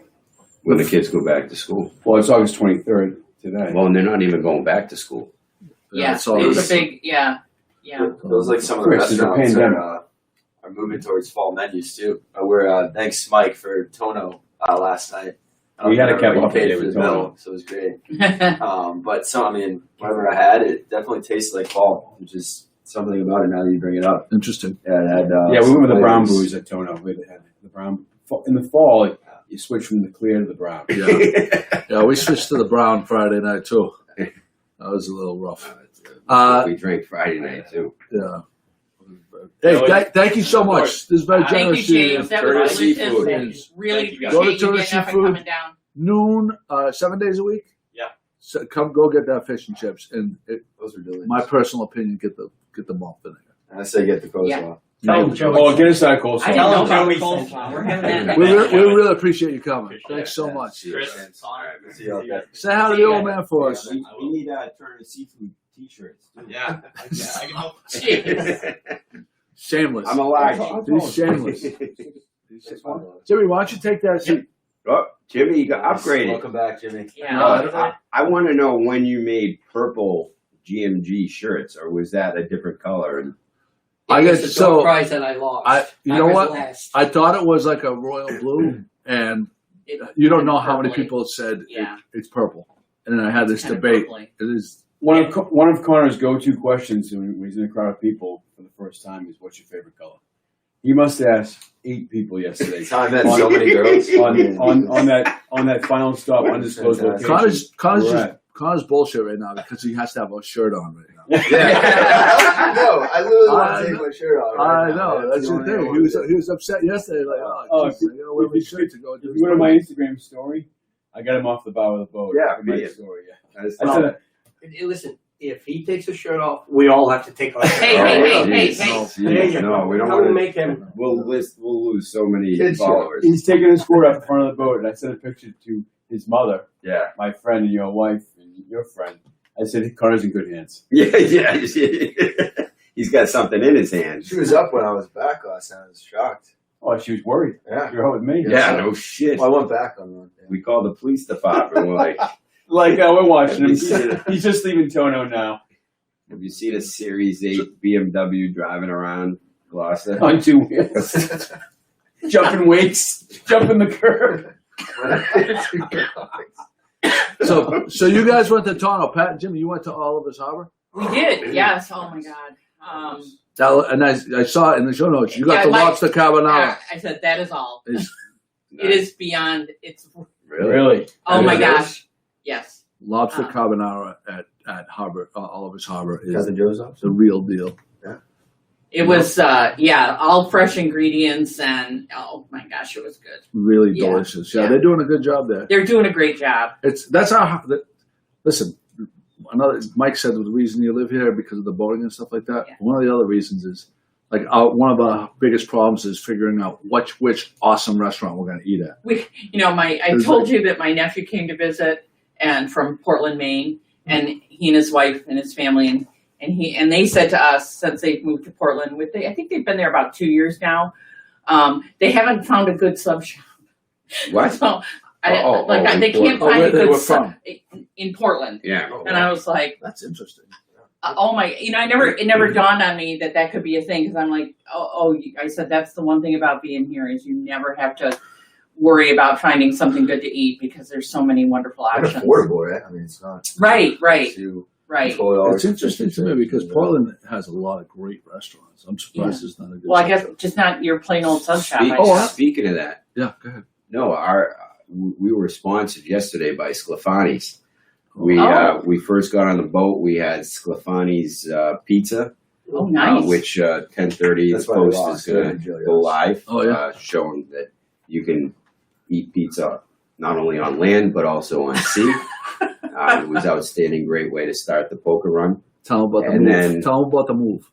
when the kids go back to school. Well, it's August 23rd today. Well, and they're not even going back to school. Yeah, it's all- it's a big, yeah. Those like some of the Chris, there's a restaurants pandemic. are moving towards fall menus too. Thanks Mike for Tono last night. We had a Everybody kebab paid day for with the Tono. bill, so it was great. But whatever I had, it definitely tasted like fall, which is something about it now that you bring it up. interesting. Yeah, it had, Yeah, we went with the brown flavors. booze at Tono. We had the brown. In the fall, you switch from the clear to the brown. Yeah, we switched to the brown Friday night too. That was a little rough. We drank Friday night too. Yeah. Hey, thank you so much. This is very Thank you, generous of you. James. That was Courtesy really, food. really Thank you, appreciate guys. Go to you getting Courtesy up and Food. coming down. Noon, 7 days a week. Yeah. So go get that fish and chips, and Those were delicious. my personal opinion, get the malt vinegar. And I say get the coleslaw. Yeah. Tell them, Joey. Oh, get us that coleslaw. I Tell didn't know them about Joey coleslaw. sent We're having that. We really appreciate you coming. Appreciate Thanks so much. Chris, See you out there. Say hi to the old man for us. We need Turner Seafood t-shirts. too. Yeah, I can help. Jeez. Shameless. I'm alive. He's shameless. Jimmy, why don't you take that seat? Oh, Jimmy, you got upgraded. Welcome back, Jimmy. Yeah. I want to know when you made purple GMG shirts, or was that a different color? And I guess It's the so. door prize that I lost. You know was what? last. I thought it was like a royal blue, and you don't know how many people said Yeah. it's purple. And then I had this Kinda debate. purpley. It is. One of Connor's go-to questions when he's in a crowd of people for the first time is, "What's your favorite color?" He must have asked 8 people yesterday That's how I met so many girls. on that final stop, undisclosed Fantastic. location. Connor's We're just bullshit right now because he has to have a shirt on right now. Yeah. No, I literally want to take my shirt off. I right now. know. That's the the only thing. way I He was upset yesterday. Like, Oh, geez, I gotta wear my shirt to go If do you this. go to my Instagram story, I got him off the bow of the boat. Yeah, in my yeah. story. Yeah. That's I said, Hey, listen, if he takes his shirt off, we all have to take our shirt Hey, off. hey, geez. There you No, go. we don't That will want make him. We'll lose so many Kid show. followers. he's taking his cord up in front of the boat, and I sent a picture to his mother, Yeah. my friend, and your wife, and your friend. I said, Connor's in good hands. Yeah. He's got something in his hand. She was up when I was back last night. I was shocked. Oh, she was worried. Yeah. You're out with me. Yeah, no shit. Well, I went back on that. Yeah. We called the police department. We're like, Like, we're watching him. Have you seen it? He's just leaving Tono now have you seen a Series 8 BMW driving around Gloucester? on 2 wheels. Jumping weights, jumping the curb. So you guys went to Toronto. Pat and Jimmy, you went to Oliver's Harbor? We did. Yes. Oh my God. And I saw it in the show notes. You got Yeah, the Mike- lobster carbonara. I said that is all. Is- It is beyond. It's. Really? Oh my It is? gosh. Yes. Lobster carbonara at Harbor, Oliver's Harbor is Cousin Joe's up. the real deal. It was. All fresh ingredients and oh my gosh, it was good. Really Yeah. delicious. Yeah, Yeah. they're doing a good job there. They're doing a great job. That's how. Listen, Mike said the reason you live here because of the boating and stuff like that. Yeah. One of the other reasons is like one of the biggest problems is figuring out which awesome restaurant we're going to eat at. I told you that my nephew came to visit and from Portland, Maine, and he and his wife and his family and they said to us since they've moved to Portland, I think they've been there about 2 years now. They haven't found a good sub shop. What? So in they can't Portland. find Where a they good were sub in Portland. Yeah. And I was like, That's interesting. it never dawned on me that could be a thing because I'm like, I said that's the one thing about being here is you never have to worry about finding something good to eat because there's so many wonderful And options. affordable, right? I mean, it's not. Right. Too Right. $12, It's interesting to me because $50. Portland has a lot of great restaurants. I'm surprised it's not a good. Well, I guess sub shop. just not your plain old sub shop. I Speak- guess. Speaking of that, Yeah, go ahead. no, we were sponsored yesterday by Sclafani's. Oh. We first got on the boat. We had Sclafani's pizza, Oh, nice. which 10:30 That's the why they post is lost. going Yeah, to go live. Oh, yeah. Showing that you can eat pizza not only on land but also on sea. It was outstanding. Great way to start the poker run. Tell them about the And move. then- Tell them about the move.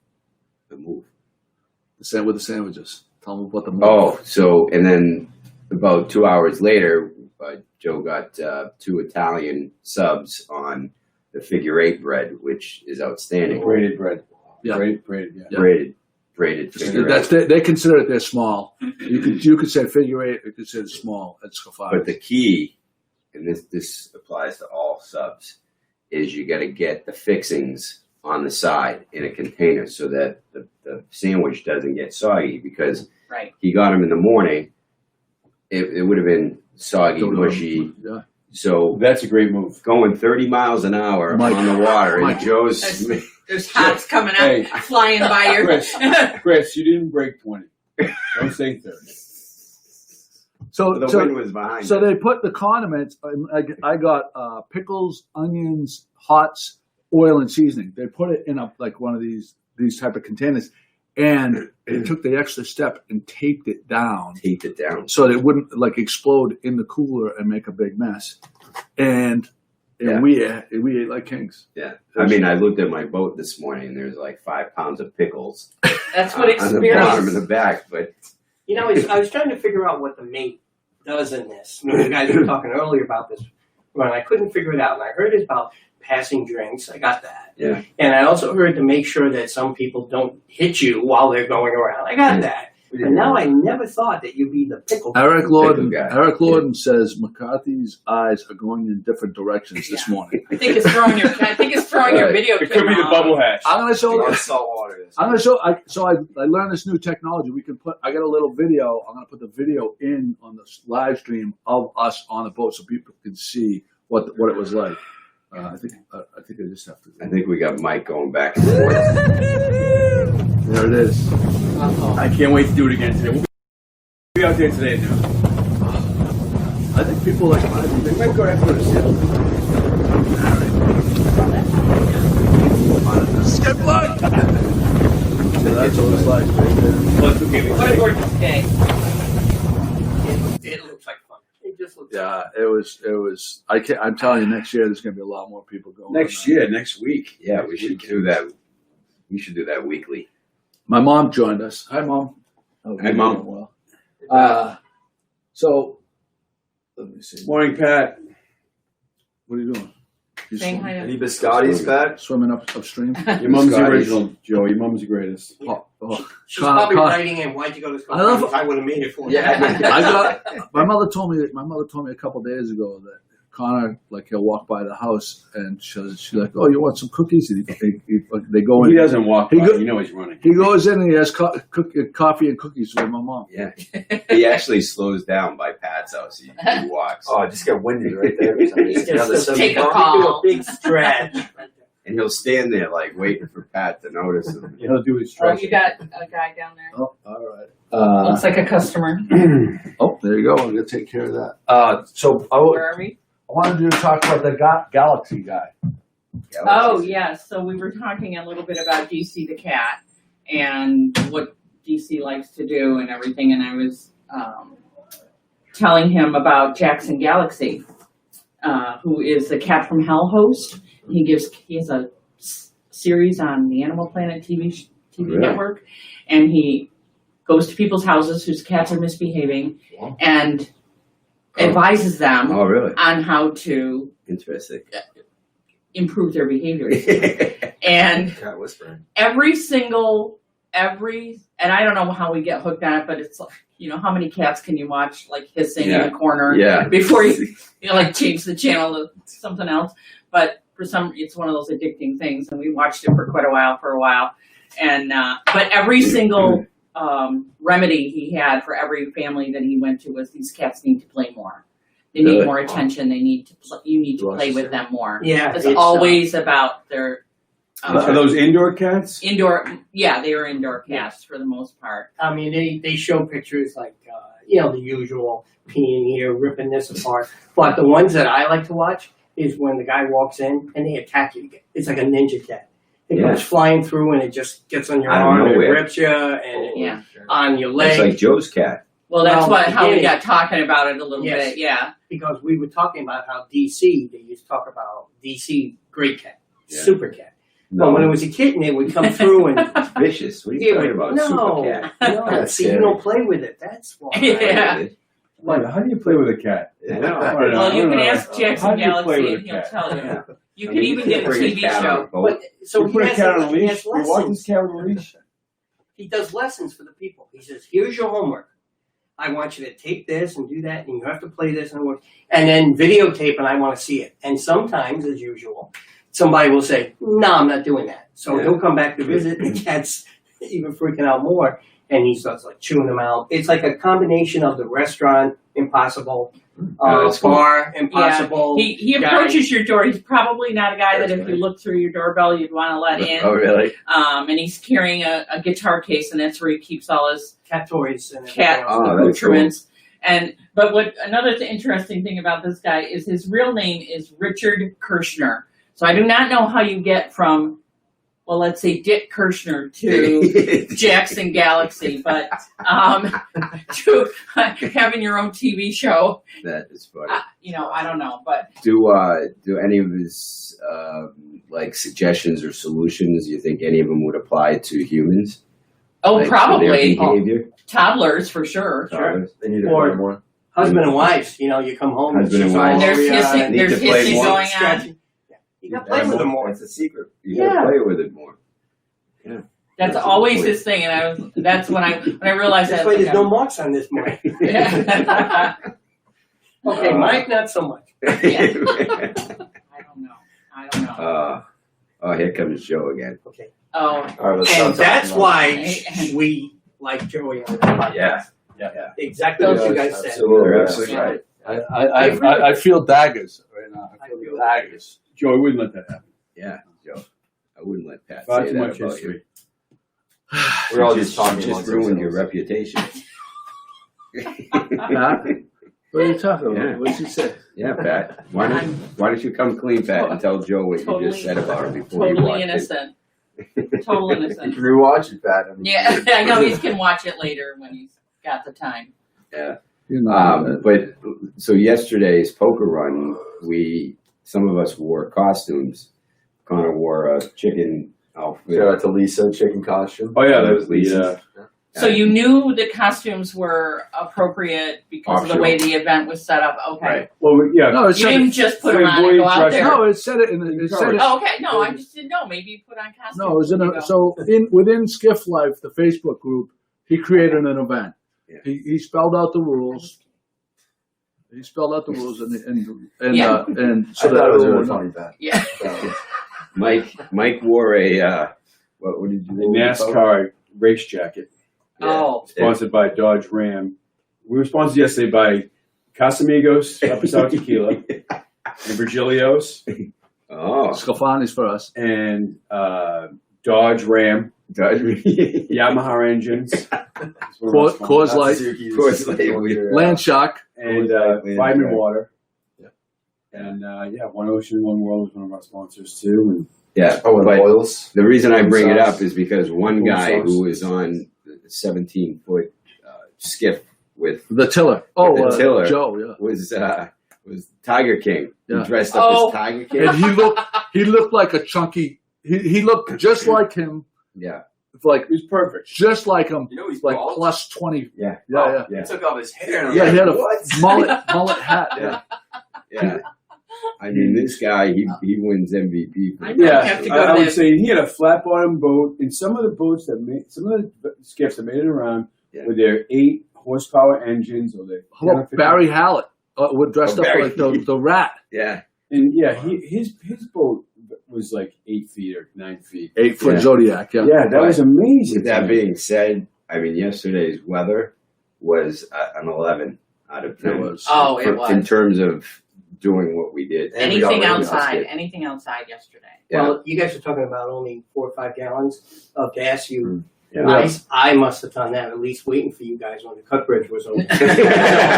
The move. With the sandwiches. Tell them about the move. Oh, so and then about 2 hours later, Joe got 2 Italian subs on the figure 8 bread, which is outstanding. Braided bread. Yeah. Braided, yeah. Yeah. Braided figure 8. That's they consider it they're small. You could say figure 8. You could say it's small. It's But five. the key, and this applies to all subs, is you got to get the fixings on the side in a container so that the sandwich doesn't get soggy. Because Right. he got them in the morning, it would have been soggy, mushy. Yeah. So That's a great move. going 30 miles an hour Mike. on the water, Mike. and Joe's. There's hots coming out, Hey. flying by your. Chris, you didn't break 20. Don't say 30. The wind was behind. So him. they put the condiments. I got pickles, onions, hots, oil, and seasoning. They put it in one of these type of containers, and they took the extra step and taped it down Taped it down. so that it wouldn't explode in the cooler and make a big mess. And and we ate like kings. Yeah. I mean, I looked at my boat this morning, and there's like 5 pounds of pickles That's what on the bottom and experience. the back. But You know, I was trying to figure out what the mate does in this. I mean, you guys were talking earlier about this, and I couldn't figure it out. And I heard it about passing drinks. I got that. yeah, And I also heard to make sure that some people don't hit you while they're going around. I got that. And now I never thought that you'd be the pickle. Eric Lorden. guy. Eric Lorden says McCarthy's eyes are going in different directions this morning. I think it's throwing your Right. video. It could be the camera bubble on. hatch. I'm gonna show. On salt water. I'm gonna show. I learned this new technology. We can put. I got a little video. I'm gonna put the video in on the live stream of us on the boat so people can see what it was like. I think I just have to. I think we got Mike going back and forth. There it is. I can't wait to do it again today. We'll be out there today, dude. I think people like. They might go after the Skip blood. That's what it's like. Well, it's okay. But it worked okay. It looks like fun. It just looks Yeah, it was. I'm telling you, next year there's going to be a lot more people going. Next on. year, next week. Yeah, we should do that. We should do that weekly. My mom joined us. Hi, Mom. Oh, Hi, Mom. Well, so let me see. Morning, Pat. What are you doing? You Saying hi Any to biscottis, Pat? swimming upstream? Your mom's the Scottish. original, Joe. Your mom's the greatest. Oh, She's Con- probably Con- writing in, why'd you go to school? I love- I would have made it for you. I got. My mother told me a couple days ago that Connor, like, he'll walk by the house and she's like, "Oh, you want some cookies?" And they go in. He doesn't walk He by. go- You know he's running. He goes in and he has coffee and cookies with my mom. Yeah, he actually slows down by Pat's house. He walks, Oh, I just got windy right there. Just Take a do call. a big stretch. and he'll stand there like waiting for Pat to notice him. He'll do his Oh, stretch. you got a guy down there. Oh, all right. Looks like a customer. Oh, there you go. I'm gonna take care of that. So Where are we? I wanted you to talk about the Galaxy guy. Oh, yes. So we were talking a little bit about DC the cat and what DC likes to do and everything. And I was telling him about Jackson Galaxy, who is the Cat from Hell host. He has a series on the Animal Planet TV Really? network, and he goes to people's houses whose cats are misbehaving and advises them Oh, really? on how to Interesting. improve their behaviors. And Cat whispering. and I don't know how we get hooked on it, but it's like, how many cats can you watch like hissing in Yeah. the corner Yeah. before you like change the channel to something else? But it's one of those addicting things, and we watched it for a while. And but every single remedy he had for every family that he went to was these cats need to play more. They need Really? more attention. You need to play with them more. Yeah, It's always about their Are those indoor cats? indoor. Yeah, they are indoor cats for the most part. I mean, they show pictures like, the usual peeing here, ripping this apart. But the ones that I like to watch is when the guy walks in and they attack you. It's like a ninja cat. It Yeah. goes flying through and it just gets on your Out of arm and it nowhere. rips you and Yeah. on your leg. It's like Joe's cat. Well, that's Well, how we beginning. got talking about it a little Yes. bit. Yeah. Because we were talking about how DC, they used to talk about DC great cat, Yeah. super cat. But when it was a kitten, it would come through and It's vicious. What are you it talking would, about? Super cat. no, That's see, you scary. don't play with it. That's why. Yeah. Wait, how do you play with a cat? Yeah. Well, you can ask How Jackson do you play Galaxy with and a he'll cat? tell you. Yeah. You I could mean, even can't get a bring TV cat on a show. boat. But, so You put a cat on a he leash? has You walk lessons. this cat on a leash? He does lessons for the people. He says, here's your homework. I want you to take this and do that, and you have to play this and then videotape, and I want to see it. And sometimes, as usual, somebody will say, no, I'm not doing that. So Yeah. he'll come back to visit, and the cat's even freaking out more, and he starts like chewing them out. It's like a combination of the restaurant Impossible, that's cool. bar Impossible. He guy. approaches your door. He's probably not a guy that That's if you nice. look through your doorbell, you'd want to let in. Oh, really? And he's carrying a guitar case, and that's where he keeps all his cat toys and everything cat else. Oh, that's accoutrements. But what another interesting thing about this guy is his real name is Richard Kirshner. So I do not know how you get from well, let's say Dick Kirshner to Jackson Galaxy, but to having your own TV show, That is funny. I don't know, but Do any of his like suggestions or solutions? You think any of them would apply to humans? Like, for their probably behavior? toddlers for sure. Toddlers? They need to Or- play more. Husband and wives, you come home. Husband and she's wives. all There's over you, hissing, need there's to play hissing more. going on. scratching. Yeah. You got to play with them more. That's a secret. You Yeah. gotta play with it more. That's That's a always good his thing, and that's when I realized That's that. why there's no marks on this morning. Yeah. Okay, Mike, not so much. I don't know. Oh, here comes Joe again. Okay. Oh, All right, let's And stop that's talking why we like Joey on the podcast. Yeah. Exactly about what it. you guys said. Absolutely. You're Yeah. absolutely right. I feel daggers right now. I feel daggers. Joe, I wouldn't let that happen. Yeah, Joe. I wouldn't let Pat Far say too that much about history. We're all you. just talking Just amongst ruined your ourselves. reputation. Huh? What are you talking about? Yeah. What'd she say? Yeah, Pat. Why don't you come clean, Pat, and tell Joe what you Totally- just said about her before you totally watched innocent. Total You innocent. can rewatch it, Pat. I mean, Yeah, I know he can watch it later when he's got the time. it. You know, Yeah. But so yesterday's poker run, some of us wore costumes. Connor wore a chicken outfit. shout out to Lisa, chicken costume. Oh yeah, That that was was Lisa. So you knew the costumes were appropriate because of the way the event was set up. Okay. Right. Well, yeah. no, it You said didn't it, just put them on and go out Flamboyant there. no, it said it in the, it said it. Oh, okay. No, I just didn't know. Maybe you put on costumes. No, it was in when you a, go. so within Skiff Life, the Facebook group, he created an event. Yeah. He spelled out the rules. He spelled out the rules and Yeah. and I so thought that it was everyone really would funny, know. Pat. Yeah. So, Mike wore a what did you A NASCAR race jacket Oh. sponsored by Dodge Ram. We were sponsored yesterday by Casamigos, Reposado Tequila, and Virgilio's, Oh, Scafani's for us. and Dodge Ram, Dodge. Yamaha engines, Coors Light, Syracuse. Coors Light. Land Shark. and Coors Light, Vitamin yeah. Water. And One Ocean, One World was one of our sponsors too. And Yeah, Oh, and but oils. the reason I bring it Sauce. up is because one guy Sauce. who was on the 17-foot skiff with The Tiller. Oh, the Tiller. Joe, yeah. was Tiger King. Yeah. He dressed up Oh. as Tiger King. And he looked like a chunky. He looked just like him, Yeah, like it was perfect. just like him, You know he's like bald? plus 20. yeah, Yeah, yeah, He took off his hair. And I'm yeah. like, He had a what? mullet hat. Yeah. yeah. I mean, this guy, he wins MVP. For I the- know. Yeah, have to go I would there. say he had a flat bottom boat, and some of the boats that made some of the skiffs that made it around Yeah. with their 8 horsepower engines or their How about Barry Hallett? Would dressed Oh, up Barry. like the rat. Yeah, And his boat was like 8 feet or 9 feet. 8-foot Yeah. Zodiac. Yeah. Yeah, that was amazing. with that being said, I mean, yesterday's weather was an 11 out of 10. It was. Oh, it was. In terms of doing what we did. And we got Anything radio outside. skip. Anything outside yesterday. Yeah. Well, you guys are talking about only 4 or 5 gallons of gas. Yeah. I must have done that at least waiting for you guys when the cut bridge was open.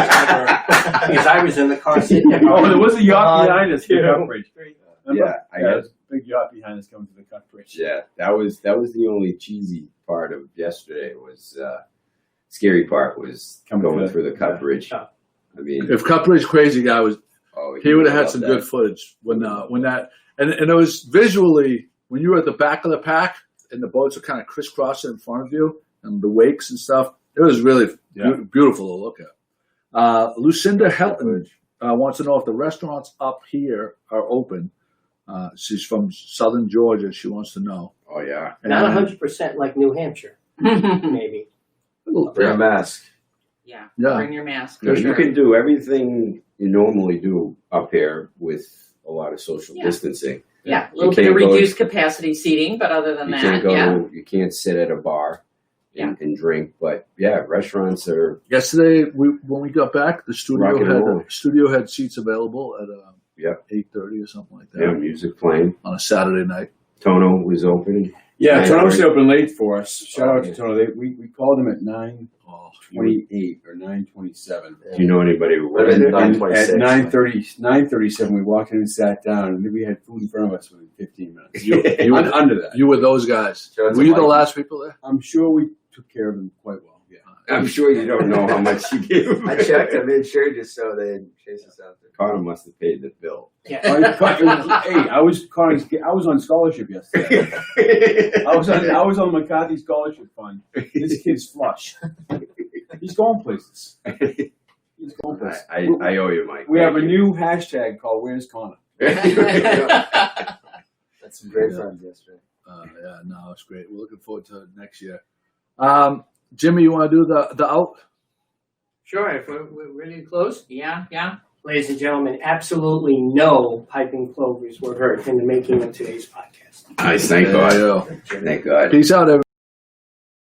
Because I was in the car sitting there. Oh, there was a yacht Uh, behind us. The yeah. cut bridge. Yeah, I There guess. was a big yacht behind us coming to the cut bridge. Yeah, that was the only cheesy part of yesterday. Was scary part was Coming going through through the cut yeah. bridge. Yeah. I mean, If Cutbridge Crazy Guy was, he would have had loved some that. good footage when that and it was visually when you were at the back of the pack and the boats were kind of crisscrossing in front of you and the wakes and stuff. It was really beautiful to look at. Lucinda Helton wants to know if the restaurants up here are open. She's from Southern Georgia. She wants to know. Oh yeah, Not And- 100% like New Hampshire, maybe. Bring a mask. Yeah. Yeah. Bring your mask. For no, sure. you can do everything you normally do up here with a lot of social Yeah. distancing. Yeah, a little bit of reduced capacity seating, but other than You that, can't go. yeah. You can't sit at a bar Yeah. and drink. But yeah, restaurants are. Yesterday, when we got back, the Rock and roll. studio had seats available at Yep. 8:30 or something like that Yeah, music playing. on a Saturday night. Tono was open. Yeah, Nine Toronto thirty. stayed open late for us. Shout out to Toronto. We called them at 9:28 or 9:27. Do you know anybody who What works is it? there? And 9:26. at 9:37, we walked in and sat down, and we had food in front of us within 15 minutes. You were, Under that. you were those guys. Shout out to Were you the Mike. last people there? I'm sure we took care of them quite well. Yeah. I'm sure you don't know how much you gave him. I checked. I made sure just so they'd chase us out there. Connor must have paid the bill. Hey, I was on scholarship yesterday. I was on McCarthy scholarship fund. This kid's flush. He's going places. He's going places. I owe you, Mike. We have a new hashtag called Where's Connor? That's some great Yeah. friends yesterday. Yeah, no, it's great. We're looking forward to next year. Jimmy, you want to do the out? Sure, if we're ready to close. Yeah. Ladies and gentlemen, absolutely no piping plovers were hurt in the making of today's podcast. Nice, thank There you God. go. Thank God. Peace out, everybody.